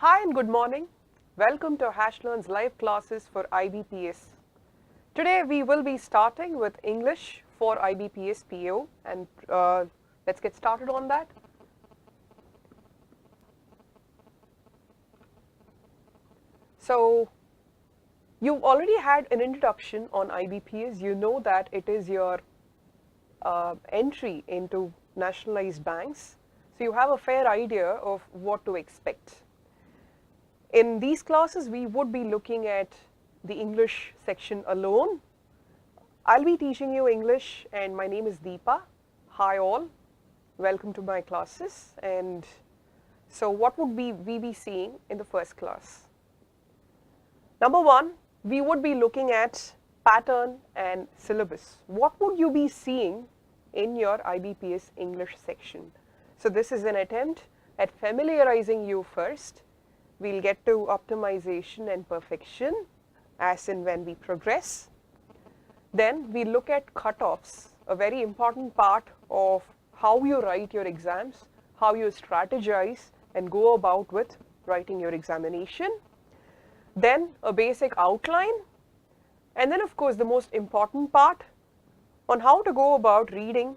Hi and good morning. Welcome to HashLearn's live classes for IBPS. Today we will be starting with English for IBPS PO and let's get started on that. So you've already had an introduction on IBPS. You know that it is your entry into nationalized banks. So you have a fair idea of what to expect. In these classes, we would be looking at the English section alone. I'll be teaching you English and my name is Deepa. Hi all, welcome to my classes. And so what would we be seeing in the first class? Number one, we would be looking at pattern and syllabus. What would you be seeing in your IBPS English section? So this is an attempt at familiarizing you first. We'll get to optimization and perfection as and when we progress. Then we look at cutoffs, a very important part of how you write your exams, how you strategize and go about with writing your examination. Then a basic outline, and then of course the most important part on how to go about reading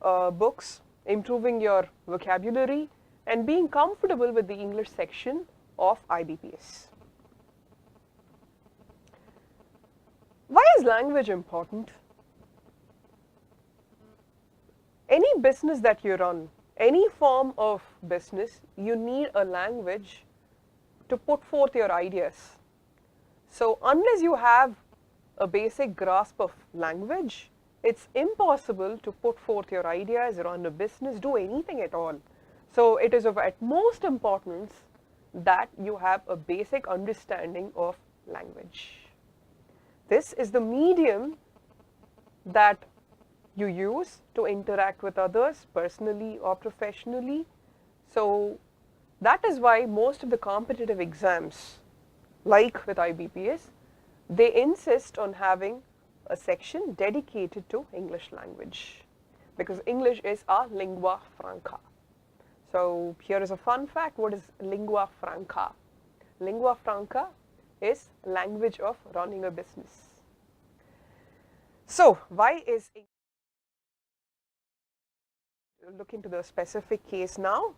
books, improving your vocabulary and being comfortable with the English section of IBPS. Why is language important? Any business that you run, any form of business, you need a language to put forth your ideas. So unless you have a basic grasp of language, it's impossible to put forth your ideas, run a business, do anything at all. So it is of utmost importance that you have a basic understanding of language. This is the medium that you use to interact with others personally or professionally. So that is why most of the competitive exams, like with IBPS, they insist on having a section dedicated to English language because English is our lingua franca. So here is a fun fact. What is lingua franca? Lingua franca is language of running a business. So why is look into the specific case now?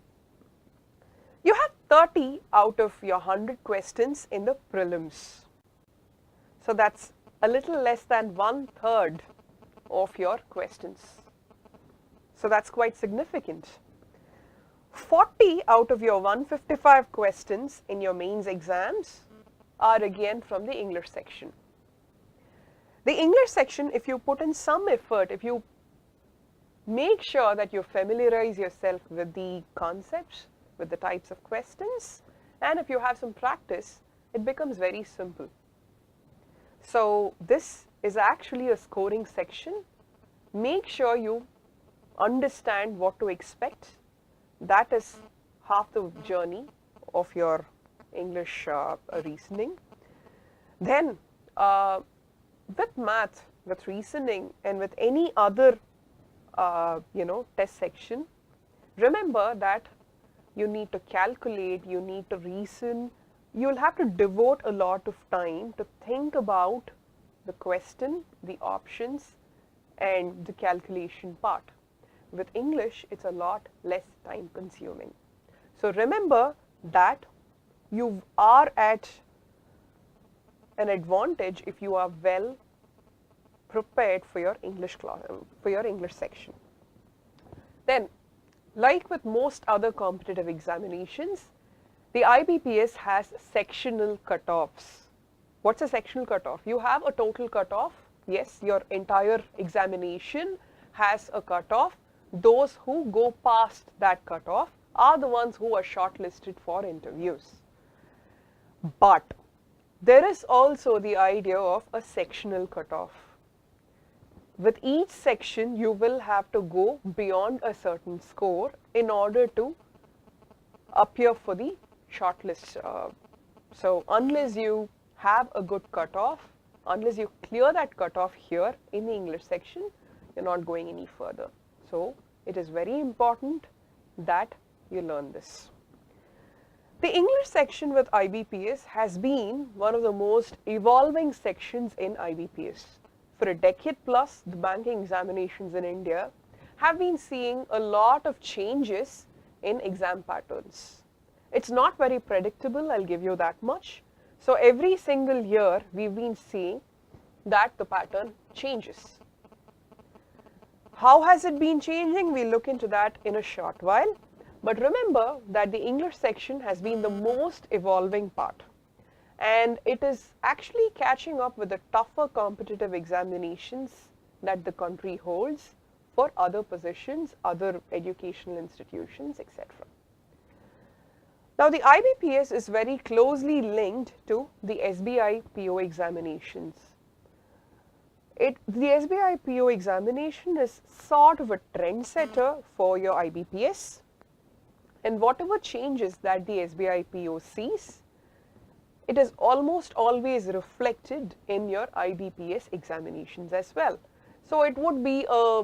You have 30 out of your 100 questions in the prelims. So that's a little less than 1/3 of your questions. So that's quite significant. 40 out of your 155 questions in your mains exams are again from the English section. The English section, if you put in some effort, if you make sure that you familiarize yourself with the concepts, with the types of questions, and if you have some practice, it becomes very simple. So this is actually a scoring section. Make sure you understand what to expect. That is half the journey of your English reasoning. Then with math, with reasoning and with any other test section, remember that you need to calculate, you need to reason. You'll have to devote a lot of time to think about the question, the options and the calculation part. With English, it's a lot less time consuming. So remember that you are at an advantage if you are well prepared for your English class, for your English section. Then, like with most other competitive examinations, the IBPS has sectional cutoffs. What's a sectional cutoff? You have a total cutoff. Yes, your entire examination has a cutoff. Those who go past that cutoff are the ones who are shortlisted for interviews. But there is also the idea of a sectional cutoff. With each section, you will have to go beyond a certain score in order to appear for the shortlist. So unless you have a good cutoff, unless you clear that cutoff here in the English section, you're not going any further. So it is very important that you learn this. The English section with IBPS has been one of the most evolving sections in IBPS. For a decade plus, the banking examinations in India have been seeing a lot of changes in exam patterns. It's not very predictable, I'll give you that much. So every single year, we've been seeing that the pattern changes. How has it been changing? We'll look into that in a short while. But remember that the English section has been the most evolving part. And it is actually catching up with the tougher competitive examinations that the country holds for other positions, other educational institutions, etc. Now, the IBPS is very closely linked to the SBI PO examinations. The SBI PO examination is sort of a trendsetter for your IBPS, and whatever changes that the SBI PO sees, it is almost always reflected in your IBPS examinations as well. So it would be a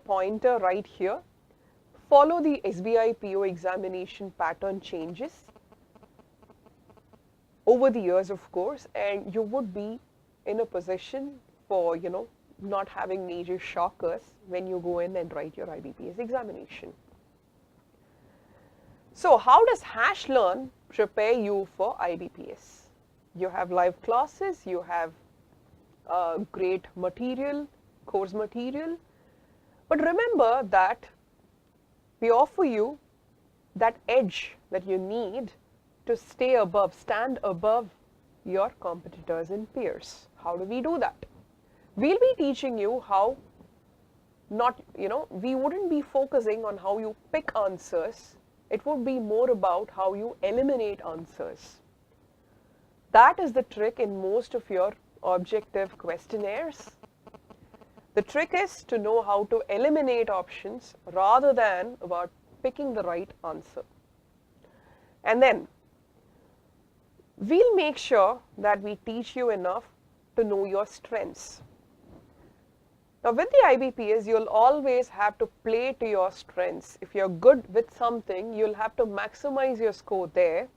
pointer right here. Follow the SBI PO examination pattern changes over the years, of course, and you would be in a position for, not having major shockers when you go in and write your IBPS examination. So how does HashLearn prepare you for IBPS? You have live classes, you have great material, course material, but remember that we offer you that edge that you need to stand above your competitors and peers. How do we do that? We'll be teaching you how we wouldn't be focusing on how you pick answers. It would be more about how you eliminate answers. That is the trick in most of your objective questionnaires. The trick is to know how to eliminate options rather than about picking the right answer. And then we'll make sure that we teach you enough to know your strengths. Now with the IBPS, you'll always have to play to your strengths. If you're good with something, you'll have to maximize your score there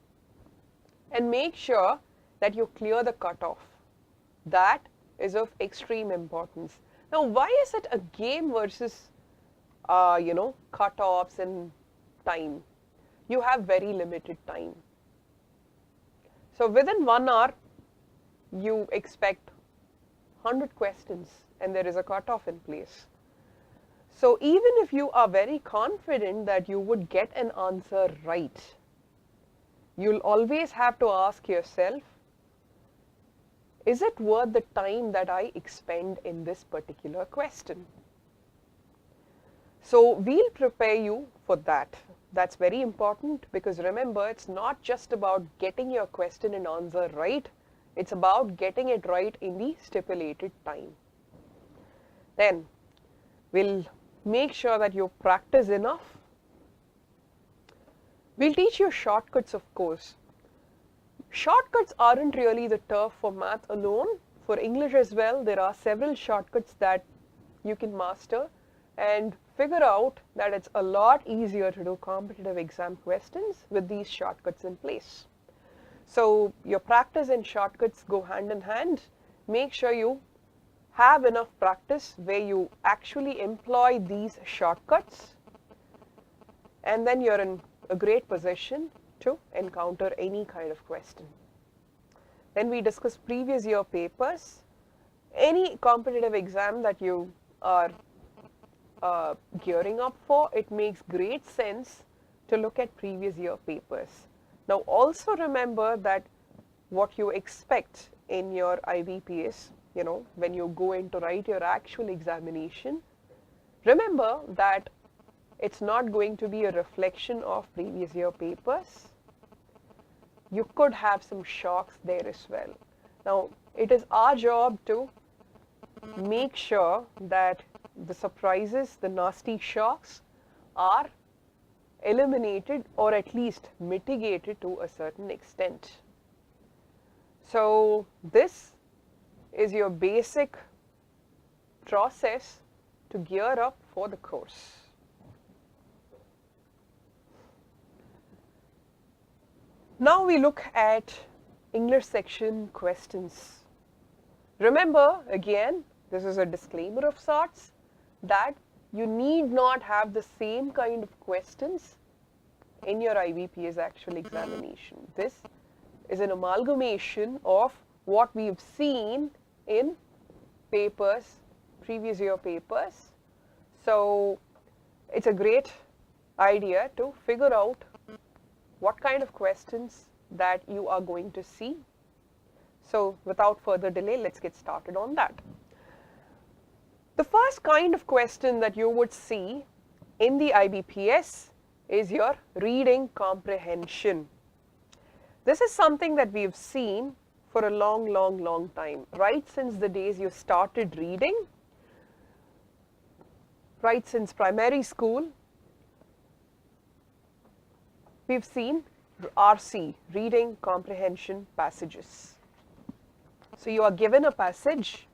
and make sure that you clear the cutoff. That is of extreme importance. Now why is it a game versus cutoffs and time? You have very limited time. So within 1 hour, you expect 100 questions and there is a cutoff in place. So even if you are very confident that you would get an answer right, you'll always have to ask yourself, is it worth the time that I expend in this particular question? So we'll prepare you for that. That's very important because remember, it's not just about getting your question and answer right, it's about getting it right in the stipulated time. Then we'll make sure that you practice enough. We'll teach you shortcuts, of course. Shortcuts aren't really the turf for math alone. For English as well, there are several shortcuts that you can master and figure out that it's a lot easier to do competitive exam questions with these shortcuts in place. So your practice and shortcuts go hand in hand. Make sure you have enough practice where you actually employ these shortcuts, and then you're in a great position to encounter any kind of question. Then we discuss previous year papers. Any competitive exam that you are gearing up for, it makes great sense to look at previous year papers. Now also remember that what you expect in your IBPS, when you go in to write your actual examination, remember that it's not going to be a reflection of previous year papers. You could have some shocks there as well. Now it is our job to make sure that the surprises, the nasty shocks are eliminated or at least mitigated to a certain extent. So this is your basic process to gear up for the course. Now we look at English section questions. Remember, again, this is a disclaimer of sorts that you need not have the same kind of questions in your IBPS actual examination. This is an amalgamation of what we've seen in papers, previous year papers. So it's a great idea to figure out what kind of questions that you are going to see. So without further delay, let's get started on that. The first kind of question that you would see in the IBPS is your reading comprehension. This is something that we've seen for a long time, right since the days you started reading, right since primary school. We've seen RC, reading comprehension passages. So you are given a passage,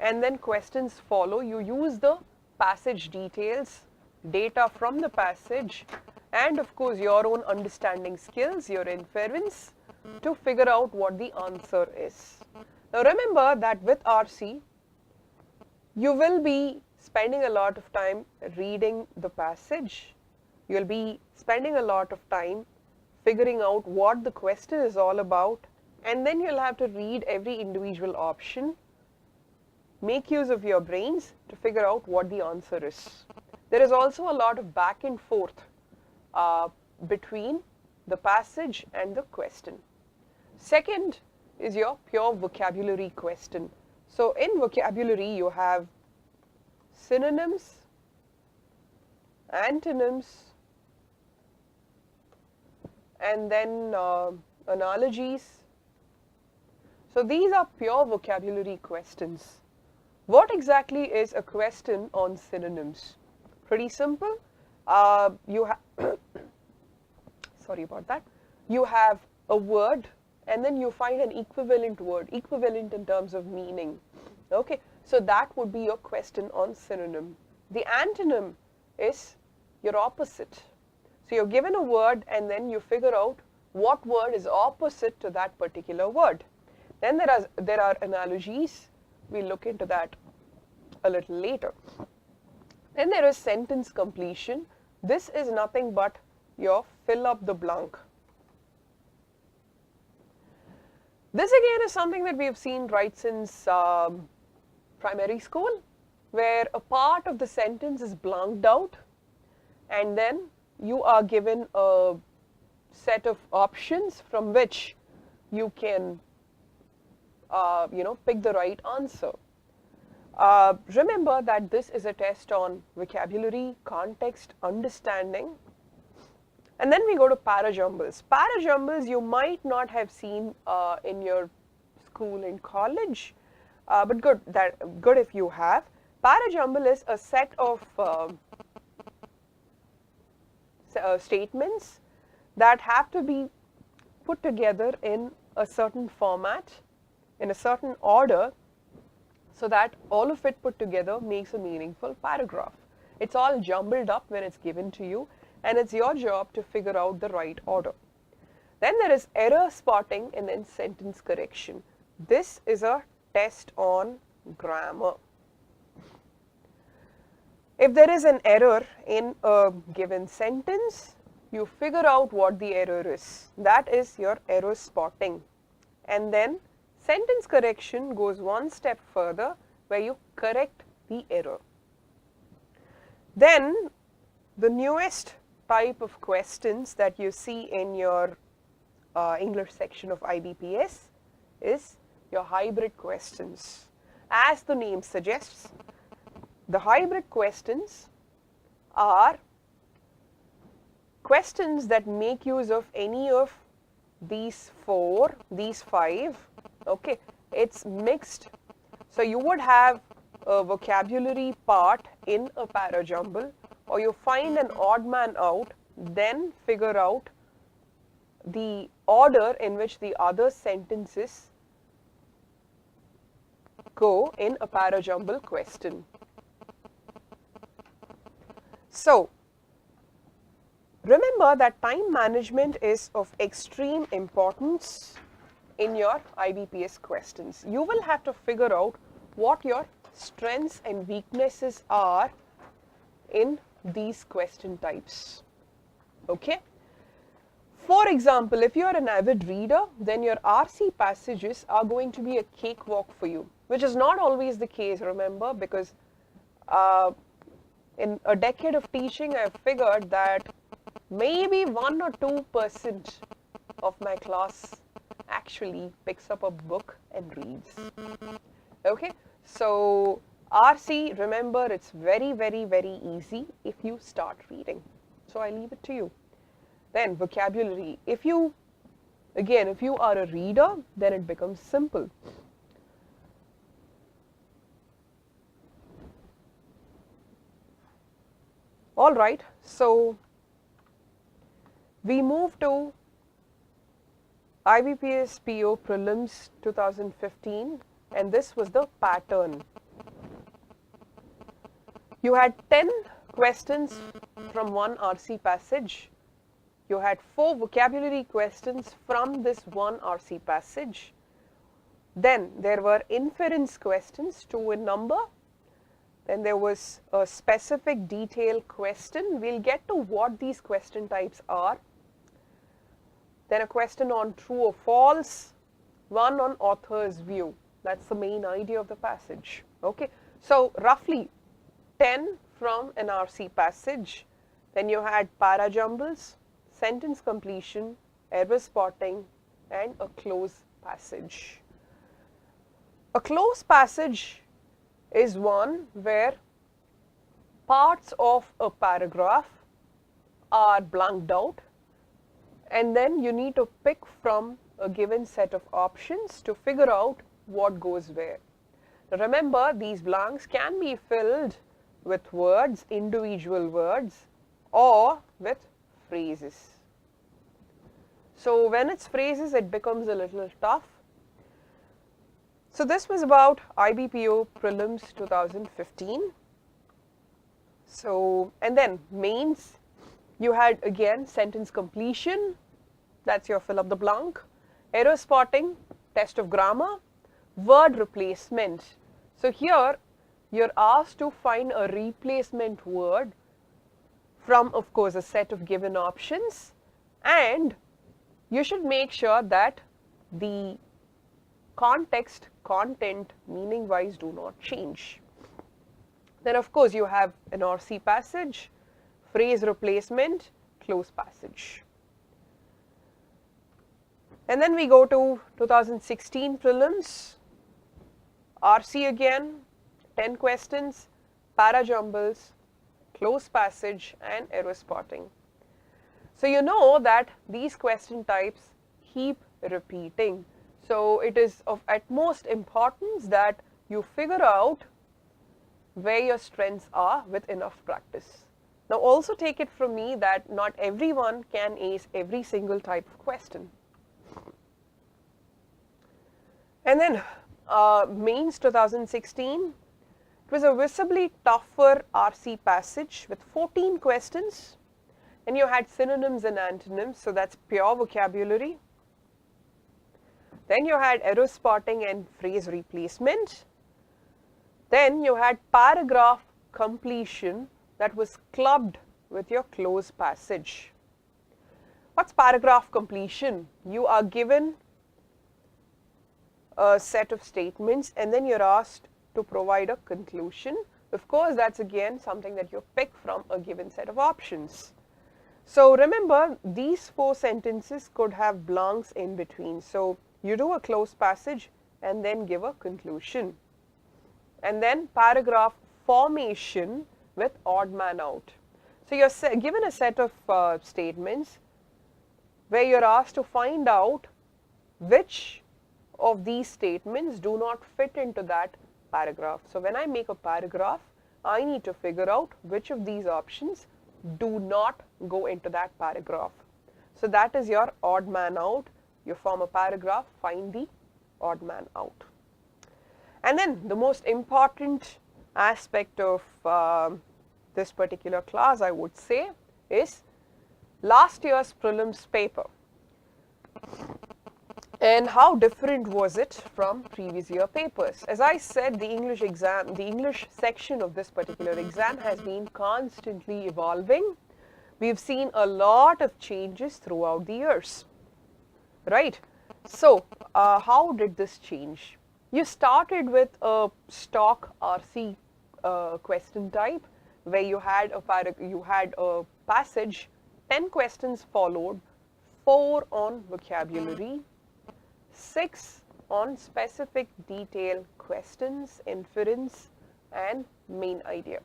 and then questions follow. You use the passage details, data from the passage, and of course your own understanding skills, your inference, to figure out what the answer is. Now remember that with RC, you will be spending a lot of time reading the passage. You'll be spending a lot of time figuring out what the question is all about, and then you'll have to read every individual option, make use of your brains to figure out what the answer is. There is also a lot of back and forth between the passage and the question. Second is your pure vocabulary question. So in vocabulary, you have synonyms, antonyms, and then analogies. So these are pure vocabulary questions. What exactly is a question on synonyms? Pretty simple. You have sorry about that. You have a word, and then you find an equivalent word, equivalent in terms of meaning. Okay, so that would be your question on synonym. The antonym is your opposite. So you're given a word, and then you figure out what word is opposite to that particular word. Then there are analogies. We'll look into that a little later. Then there is sentence completion. This is nothing but your fill up the blank. This again is something that we have seen right since primary school, where a part of the sentence is blanked out, and then you are given a set of options from which you can pick the right answer. Remember that this is a test on vocabulary, context, understanding. And then we go to parajumbles. Parajumbles you might not have seen in your school and college, but good if you have. Parajumble is a set of statements that have to be put together in a certain format, in a certain order, so that all of it put together makes a meaningful paragraph. It's all jumbled up when it's given to you, and it's your job to figure out the right order. Then there is error spotting and then sentence correction. This is a test on grammar. If there is an error in a given sentence, you figure out what the error is. That is your error spotting. And then sentence correction goes one step further, where you correct the error. Then the newest type of questions that you see in your English section of IBPS is your hybrid questions. As the name suggests, the hybrid questions are questions that make use of any of these five. Okay, it's mixed. So you would have a vocabulary part in a parajumble, or you find an odd man out, then figure out the order in which the other sentences go in a parajumble question. So Remember that time management is of extreme importance in your IBPS questions. You will have to figure out what your strengths and weaknesses are in these question types. Okay? For example, if you are an avid reader, then your RC passages are going to be a cakewalk for you, which is not always the case, remember, because in a decade of teaching, I have figured that maybe 1 or 2% of my class actually picks up a book and reads. Okay, so RC, remember, it's very, very, very easy if you start reading. So I leave it to you. Then vocabulary. If you are a reader, then it becomes simple. All right, so we move to IBPS PO Prelims 2015, and this was the pattern. You had 10 questions from one RC passage. You had 4 vocabulary questions from this one RC passage. Then there were inference questions, 2 in number. Then there was a specific detail question. We'll get to what these question types are. Then a question on true or false, 1 on author's view. That's the main idea of the passage. Okay, so roughly 10 from an RC passage. Then you had para-jumbles, sentence completion, error spotting, and a close passage. A close passage is one where parts of a paragraph are blanked out, and then you need to pick from a given set of options to figure out what goes where. Now remember, these blanks can be filled with words, individual words, or with phrases. So when it's phrases, it becomes a little tough. So this was about IBPO Prelims 2015. So, and then mains, you had again sentence completion, that's your fill up the blank, error spotting, test of grammar, word replacement. So here you're asked to find a replacement word from, of course, a set of given options, and you should make sure that the context, content, meaning wise do not change. Then of course you have an RC passage, phrase replacement, close passage. And then we go to 2016 prelims, RC again, 10 questions, para-jumbles, close passage, and error spotting. So you know that these question types keep repeating. So it is of utmost importance that you figure out where your strengths are with enough practice. Now also take it from me that not everyone can ace every single type of question. And then mains 2016, it was a visibly tougher RC passage with 14 questions, and you had synonyms and antonyms, so that's pure vocabulary. Then you had error spotting and phrase replacement. Then you had paragraph completion that was clubbed with your close passage. What's paragraph completion? You are given a set of statements and then you're asked to provide a conclusion. Of course, that's again something that you pick from a given set of options. So remember, these 4 sentences could have blanks in between. So you do a close passage and then give a conclusion. And then paragraph formation with odd man out. So you're given a set of statements where you're asked to find out which of these statements do not fit into that paragraph. So when I make a paragraph, I need to figure out which of these options do not go into that paragraph. So that is your odd man out. You form a paragraph, find the odd man out. And then the most important aspect of this particular class, I would say, is last year's prelims paper. And how different was it from previous year papers? As I said, the English exam, the English section of this particular exam has been constantly evolving. We've seen a lot of changes throughout the years, right? So, how did this change? You started with a stock RC question type where you had a passage, 10 questions followed, 4 on vocabulary, 6 on specific detail questions, inference, and main idea.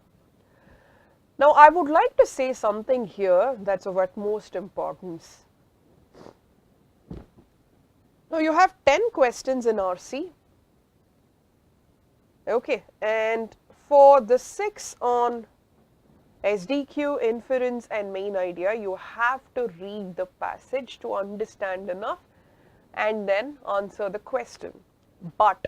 Now, I would like to say something here that's of utmost importance. Now, you have 10 questions in RC, okay, and for the 6 on SDQ, inference, and main idea, you have to read the passage to understand enough and then answer the question. But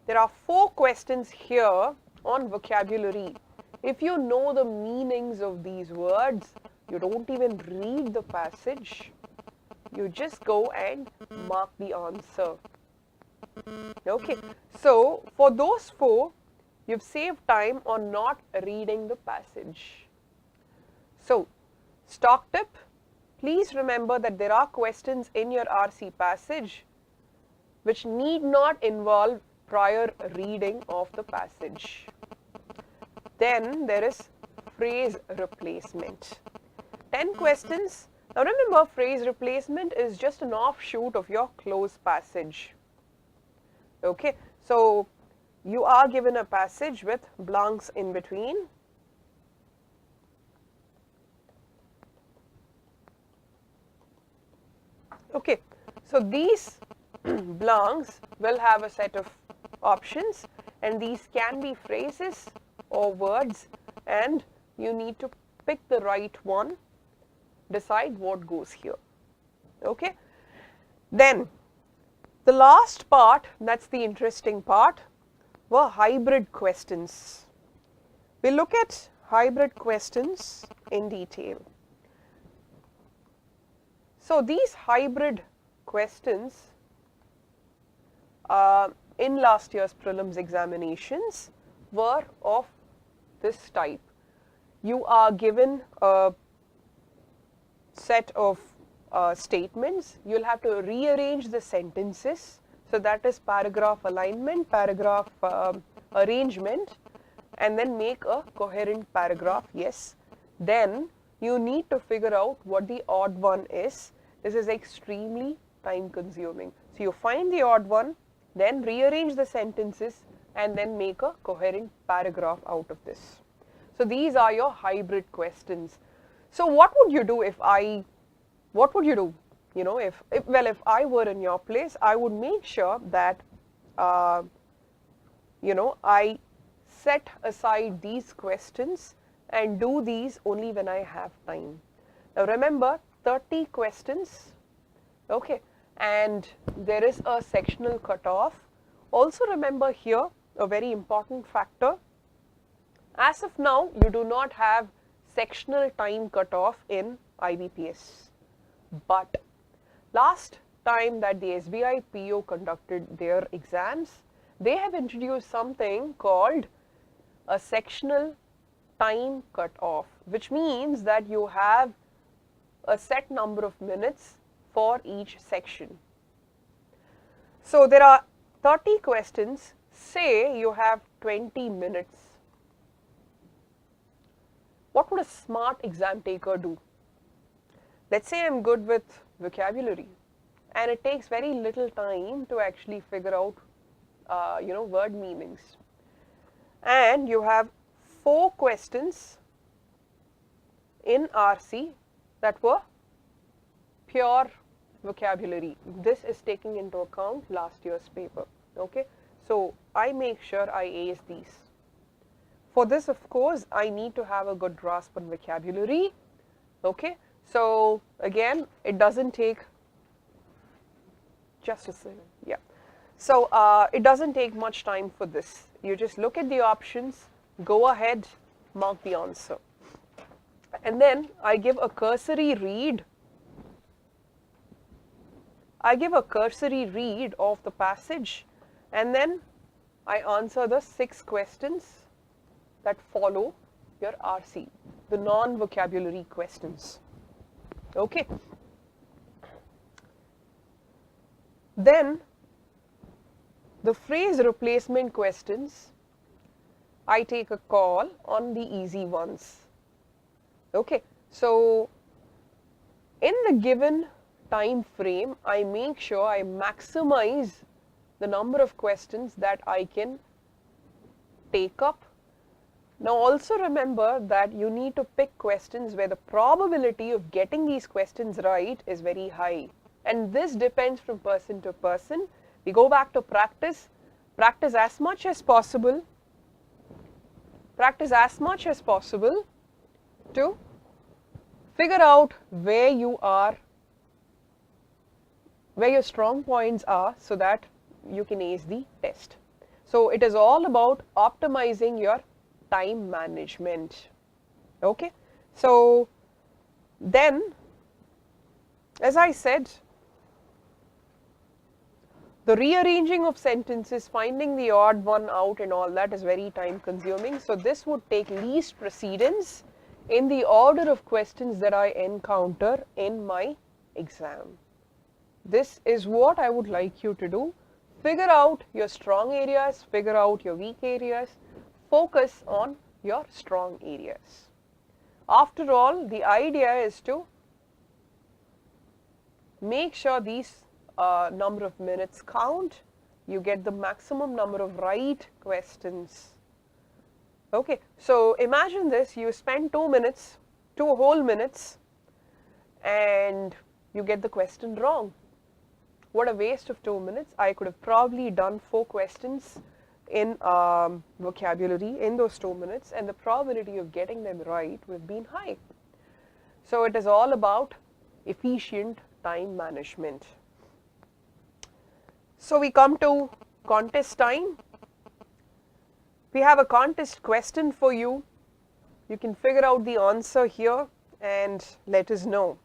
there are 4 questions here on vocabulary. If you know the meanings of these words, you don't even read the passage. You just go and mark the answer. Okay, so for those 4, you've saved time on not reading the passage. So, stock tip, please remember that there are questions in your RC passage which need not involve prior reading of the passage. Then there is phrase replacement. 10 questions. Now remember, phrase replacement is just an offshoot of your closed passage. Okay, so you are given a passage with blanks in between. Okay, so these blanks will have a set of options, and these can be phrases or words, and you need to pick the right one, decide what goes here. Okay, then the last part, that's the interesting part, were hybrid questions. We'll look at hybrid questions in detail. So these hybrid questions in last year's prelims examinations were of this type. You are given a set of statements. You'll have to rearrange the sentences. So that is paragraph alignment, paragraph arrangement, and then make a coherent paragraph. Yes. Then you need to figure out what the odd one is. This is extremely time consuming. So you find the odd one, then rearrange the sentences, and then make a coherent paragraph out of this. So these are your hybrid questions. So what would you do if what would you do? You know, if I were in your place, I would make sure that, you know, I set aside these questions and do these only when I have time. Now remember, 30 questions, okay, and there is a sectional cutoff. Also remember here a very important factor. As of now, you do not have sectional time cutoff in IBPS. But last time that the SBI PO conducted their exams, they have introduced something called a sectional time cutoff, which means that you have a set number of minutes for each section. So there are 30 questions. Say you have 20 minutes. What would a smart exam taker do? Let's say I'm good with vocabulary and it takes very little time to actually figure out you know, word meanings. And you have 4 questions in RC that were pure vocabulary. This is taking into account last year's paper. Okay, so I make sure I ace these. For this, of course, I need to have a good grasp on vocabulary. Okay, so again, it doesn't take, just a second, yeah. So it doesn't take much time for this. You just look at the options, go ahead, mark the answer. and then I give a cursory read. I give a cursory read of the passage, and then I answer the 6 questions that follow your RC, the non-vocabulary questions. Okay. Then the phrase replacement questions, I take a call on the easy ones. Okay, so in the given time frame, I make sure I maximize the number of questions that I can take up. Now also remember that you need to pick questions where the probability of getting these questions right is very high. And this depends from person to person. We go back to practice. Practice as much as possible. Practice as much as possible to figure out where you are, where your strong points are, so that you can ace the test. So it is all about optimizing your time management. Okay, so then, as I said, the rearranging of sentences, finding the odd one out and all that is very time consuming. So this would take least precedence in the order of questions that I encounter in my exam. This is what I would like you to do. Figure out your strong areas, figure out your weak areas, focus on your strong areas. After all, the idea is to make sure these number of minutes count, you get the maximum number of right questions. Okay, so imagine this, you spend 2 minutes, 2 whole minutes, and you get the question wrong. What a waste of 2 minutes. I could have probably done 4 questions in vocabulary in those 2 minutes, and the probability of getting them right would have been high. So it is all about efficient time management. So we come to contest time. We have a contest question for you. You can figure out the answer here and let us know.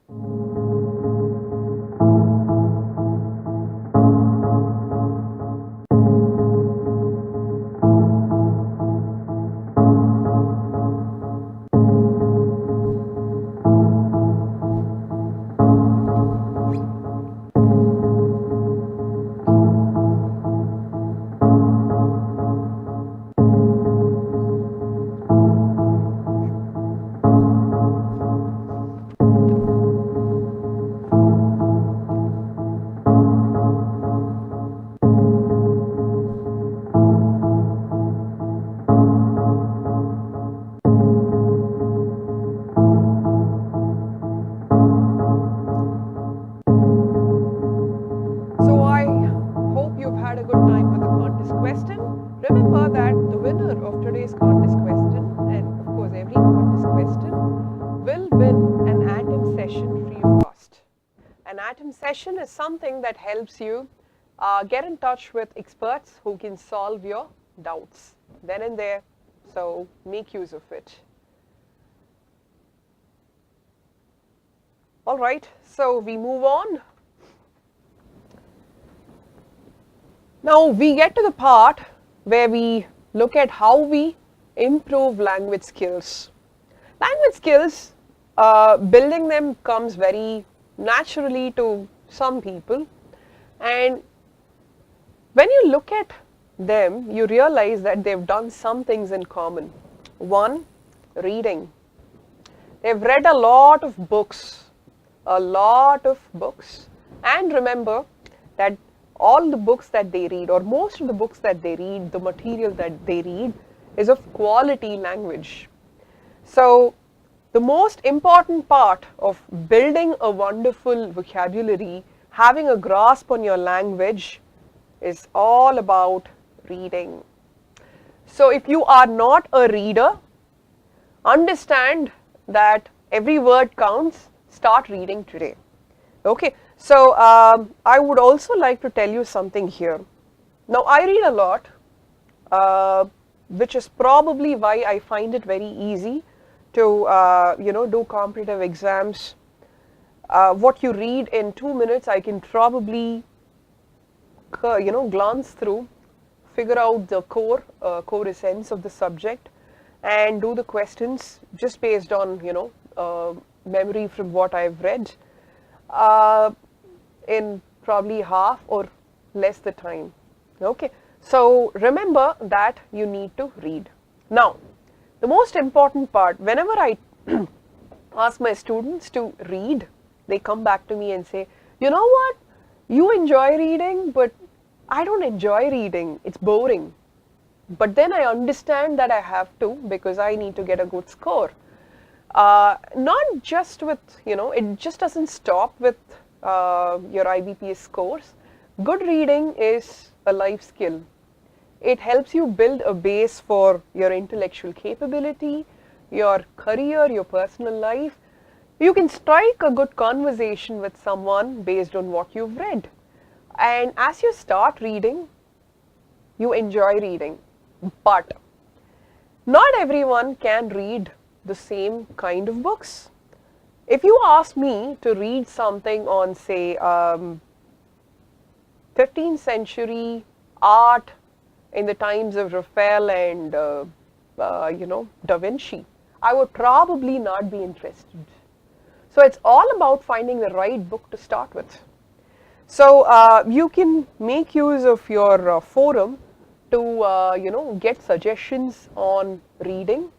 Remember that the winner of today's contest question, and of course every contest question, will win an atom session free of cost. An atom session is something that helps you get in touch with experts who can solve your doubts then and there. So make use of it. All right, so we move on. Now we get to the part where we look at how we improve language skills. Language skills, building them comes very naturally to some people, and when you look at them, you realize that they've done some things in common. One, reading. They've read a lot of books, and remember that all the books that they read, or most of the books that they read, the material that they read is of quality language. So the most important part of building a wonderful vocabulary, having a grasp on your language, is all about reading. So if you are not a reader, understand that every word counts. Start reading today. Okay. So I would also like to tell you something here. Now I read a lot, which is probably why I find it very easy to do competitive exams. What you read in 2 minutes, I can probably glance through, figure out the core essence of the subject, and do the questions just based on memory from what I've read in probably half or less the time. Okay, so remember that you need to read. Now, the most important part, whenever I ask my students to read, they come back to me and say, you know what, you enjoy reading, but I don't enjoy reading, it's boring. But then I understand that I have to, because I need to get a good score. Not just with, it just doesn't stop with your IBPS scores. Good reading is a life skill. It helps you build a base for your intellectual capability, your career, your personal life. You can strike a good conversation with someone based on what you've read. And as you start reading, you enjoy reading. But not everyone can read the same kind of books. If you ask me to read something on, say, 15th century art in the times of Raphael and Da Vinci, I would probably not be interested. So it's all about finding the right book to start with. So you can make use of your forum to get suggestions on reading.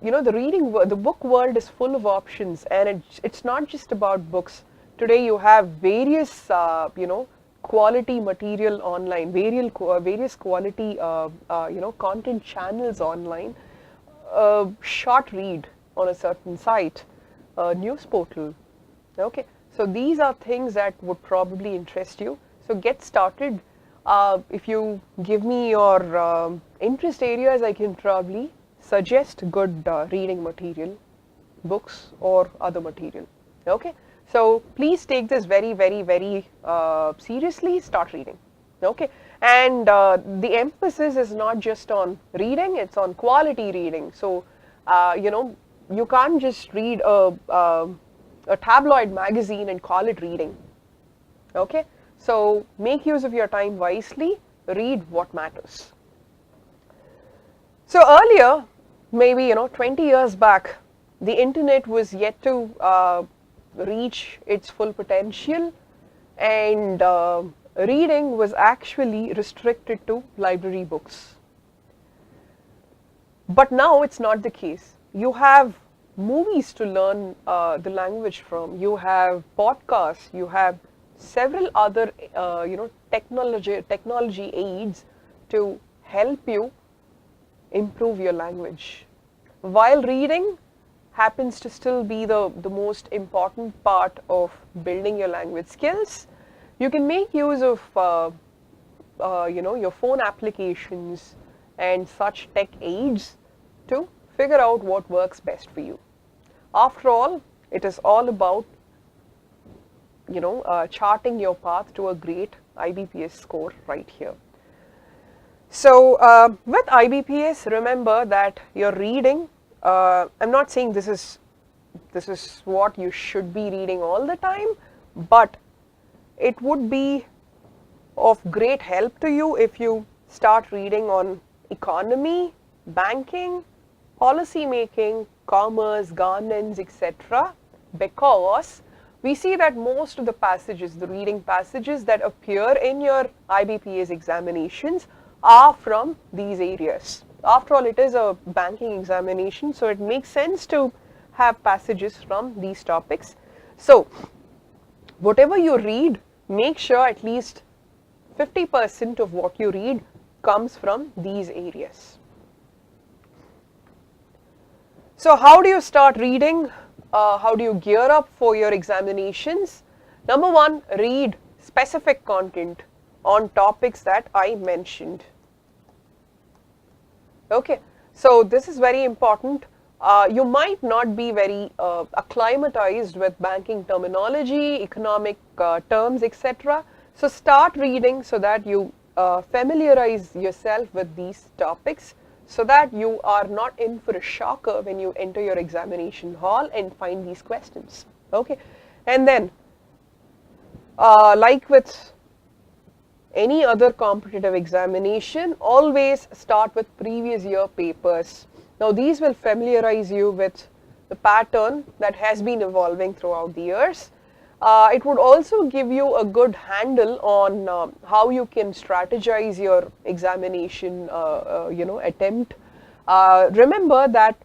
The book world is full of options, and it's not just about books. Today you have various quality material online, various quality content channels online, short read on a certain site, news portal. Okay, so these are things that would probably interest you. So get started. If you give me your interest areas, I can probably suggest good reading material, books or other material. Okay, so please take this very, very, very seriously. Start reading. Okay, and the emphasis is not just on reading; it's on quality reading. So you can't just read a tabloid magazine and call it reading. Okay, so make use of your time wisely. Read what matters. So earlier, maybe 20 years back, the internet was yet to reach its full potential, and reading was actually restricted to library books. But now it's not the case. You have movies to learn the language from. You have podcasts. You have several other technology aids to help you improve your language. While reading happens to still be the most important part of building your language skills, you can make use of your phone applications and such tech aids to figure out what works best for you. After all, it is all about charting your path to a great IBPS score right here. So with IBPS, remember that your reading, I'm not saying this is what you should be reading all the time, but it would be of great help to you if you start reading on economy, banking, policy making, commerce, governance, etc. Because we see that most of the passages, the reading passages that appear in your IBPS examinations are from these areas. After all, it is a banking examination, so it makes sense to have passages from these topics. So whatever you read, make sure at least 50% of what you read comes from these areas. So how do you start reading? How do you gear up for your examinations? Number one, read specific content on topics that I mentioned. Okay, so this is very important. You might not be very acclimatized with banking terminology, economic terms, etc. So start reading so that you familiarize yourself with these topics, so that you are not in for a shocker when you enter your examination hall and find these questions. Okay, and then like with any other competitive examination, always start with previous year papers. Now these will familiarize you with the pattern that has been evolving throughout the years. It would also give you a good handle on how you can strategize your examination attempt. Remember that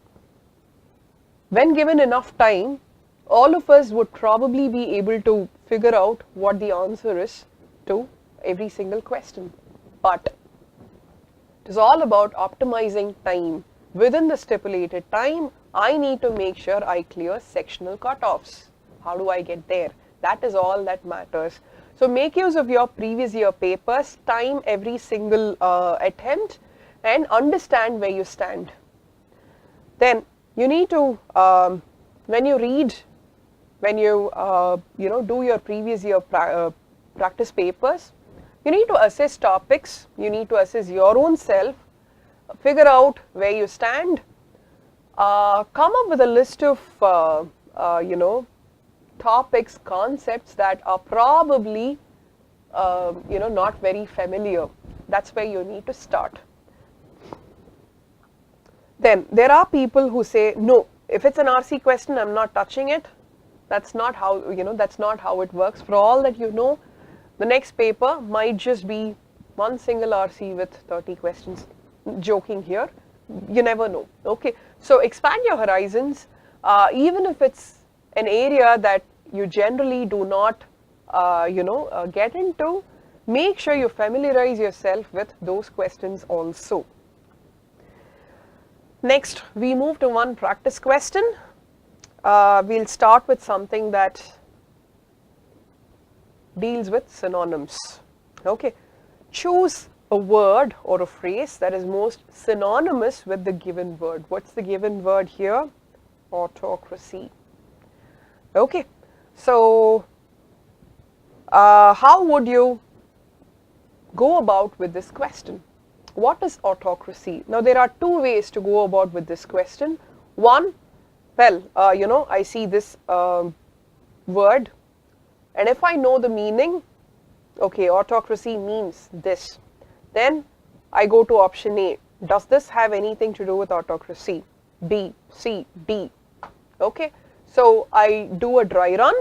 when given enough time, all of us would probably be able to figure out what the answer is to every single question. But it is all about optimizing time. Within the stipulated time, I need to make sure I clear sectional cutoffs. How do I get there? That is all that matters. So make use of your previous year papers, time every single attempt, and understand where you stand. Then you need to, when you read, when you do your previous year practice papers, you need to assess topics, you need to assess your own self, figure out where you stand, come up with a list of topics, concepts that are probably not very familiar. That's where you need to start. Then there are people who say, no, if it's an RC question, I'm not touching it. That's not how, that's not how it works. For all that you know, the next paper might just be one single RC with 30 questions. Joking here, you never know. Okay, so expand your horizons. Even if it's an area that you generally do not, get into, make sure you familiarize yourself with those questions also. Next, we move to one practice question. We'll start with something that deals with synonyms. Okay, choose a word or a phrase that is most synonymous with the given word. What's the given word here? Autocracy. Okay, so how would you go about with this question? What is autocracy? Now there are two ways to go about with this question. One, well, I see this word, and if I know the meaning, okay, autocracy means this, then I go to option A. Does this have anything to do with autocracy? B, C, D. Okay, so I do a dry run,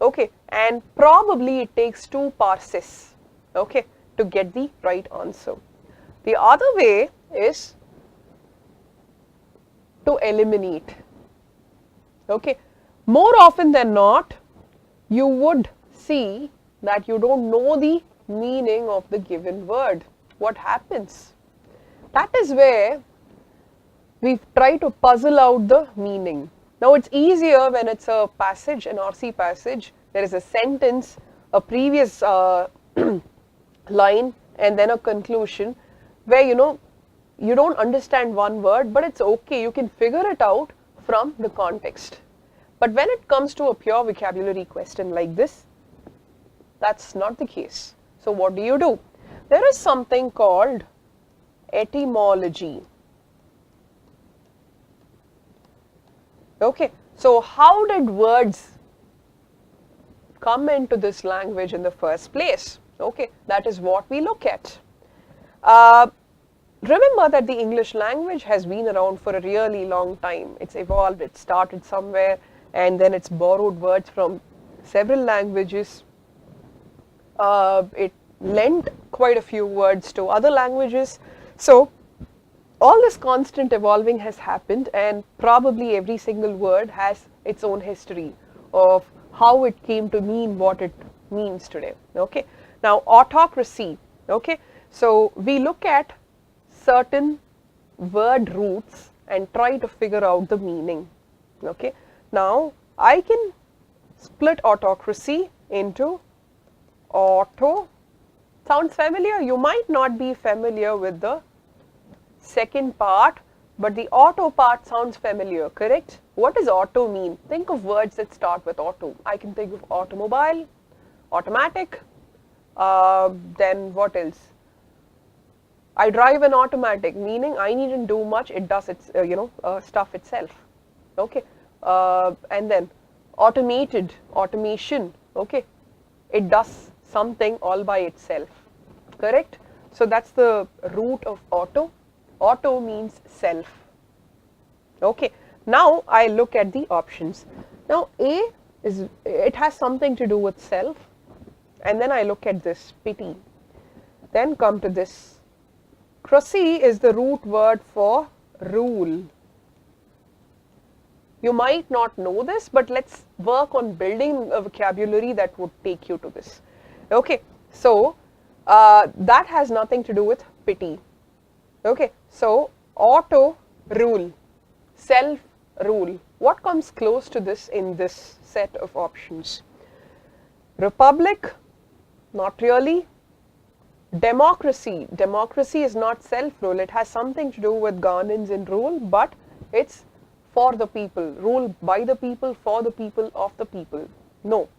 okay, and probably it takes 2 parses, okay, to get the right answer. The other way is to eliminate. Okay, more often than not, you would see that you don't know the meaning of the given word. What happens? That is where we try to puzzle out the meaning. Now it's easier when it's a passage, an RC passage. There is a sentence, a previous line, and then a conclusion where you don't understand one word, but it's okay, you can figure it out from the context. But when it comes to a pure vocabulary question like this, that's not the case. So what do? There is something called etymology. Okay, so how did words come into this language in the first place? Okay, that is what we look at. Remember that the English language has been around for a really long time. It's evolved, it started somewhere, and then it's borrowed words from several languages. It lent quite a few words to other languages. So all this constant evolving has happened, and probably every single word has its own history of how it came to mean what it means today. Okay, now autocracy. Okay, so we look at certain word roots and try to figure out the meaning. Okay, now I can split autocracy into auto. Sounds familiar? You might not be familiar with the second part, but the auto part sounds familiar, correct? What does auto mean? Think of words that start with auto. I can think of automobile, automatic, then what else? I drive an automatic, meaning I needn't do much, it does its, stuff itself. Okay. And then automated, automation, okay. It does something all by itself, correct? So that's the root of auto. Auto means self. Okay. Now I look at the options. Now A is, it has something to do with self, and then I look at this pity. Then come to this. Krasi is the root word for rule. You might not know this, but let's work on building a vocabulary that would take you to this. Okay, so that has nothing to do with pity. Okay, so auto rule, self rule. What comes close to this in this set of options? Republic, not really. Democracy, democracy is not self-rule. It has something to do with governance and rule, but it's for the people, rule by the people, for the people, of the people. No.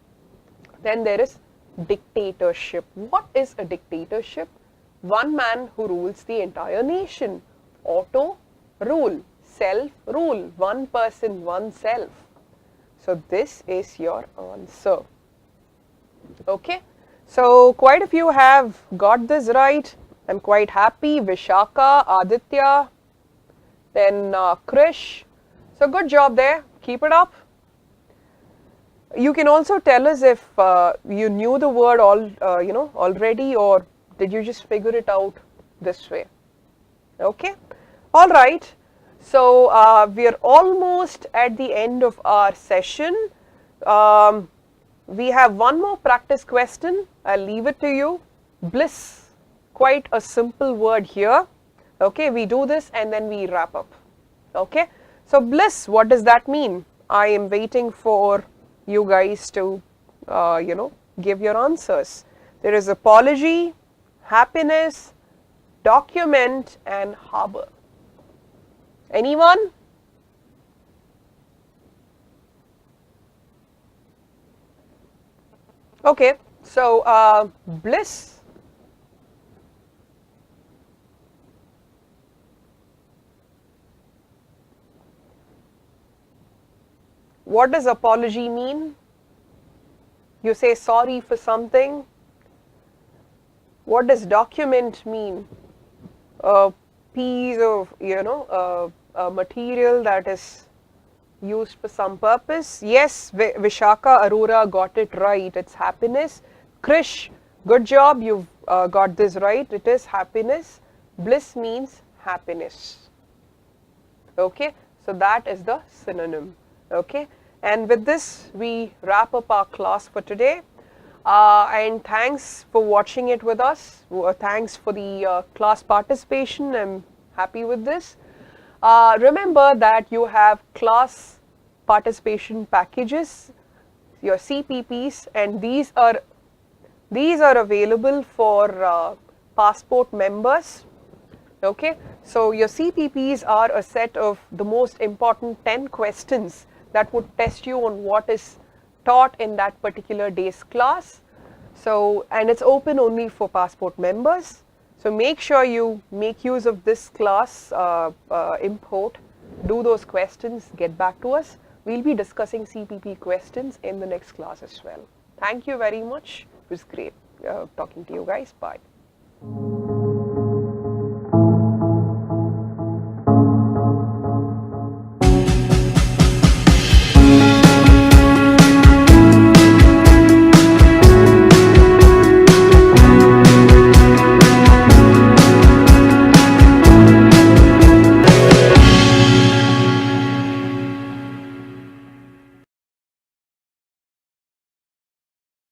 Then there is dictatorship. What is a dictatorship? One man who rules the entire nation. Auto rule, self rule, one person, oneself. So this is your answer. Okay. So quite a few have got this right. I'm quite happy. Vishaka, Aditya, then Krish. So good job there. Keep it up. You can also tell us if you knew the word already, or did you just figure it out this way? Okay. All right. So we are almost at the end of our session. We have one more practice question. I'll leave it to you. Bliss, quite a simple word here. Okay, we do this and then we wrap up. Okay, so bliss, what does that mean? I am waiting for you guys to, give your answers. There is apology, happiness, document, and harbor. Anyone? Okay, so bliss. What does apology mean? You say sorry for something. What does document mean? A piece of, a material that is used for some purpose. Yes, Vishaka Arora got it right. It's happiness. Krish, good job. You've got this right. It is happiness. Bliss means happiness. Okay, so that is the synonym. Okay, and with this we wrap up our class for today. And thanks for watching it with us. Thanks for the class participation. I'm happy with this. Remember that you have class participation packages, your CPPs, and these are available for passport members. Okay, so your CPPs are a set of the most important 10 questions that would test you on what is taught in that particular day's class. So, and it's open only for passport members. So make sure you make use of this class import, do those questions, get back to us. We'll be discussing CPP questions in the next class as well. Thank you very much. It was great talking to you guys. Bye.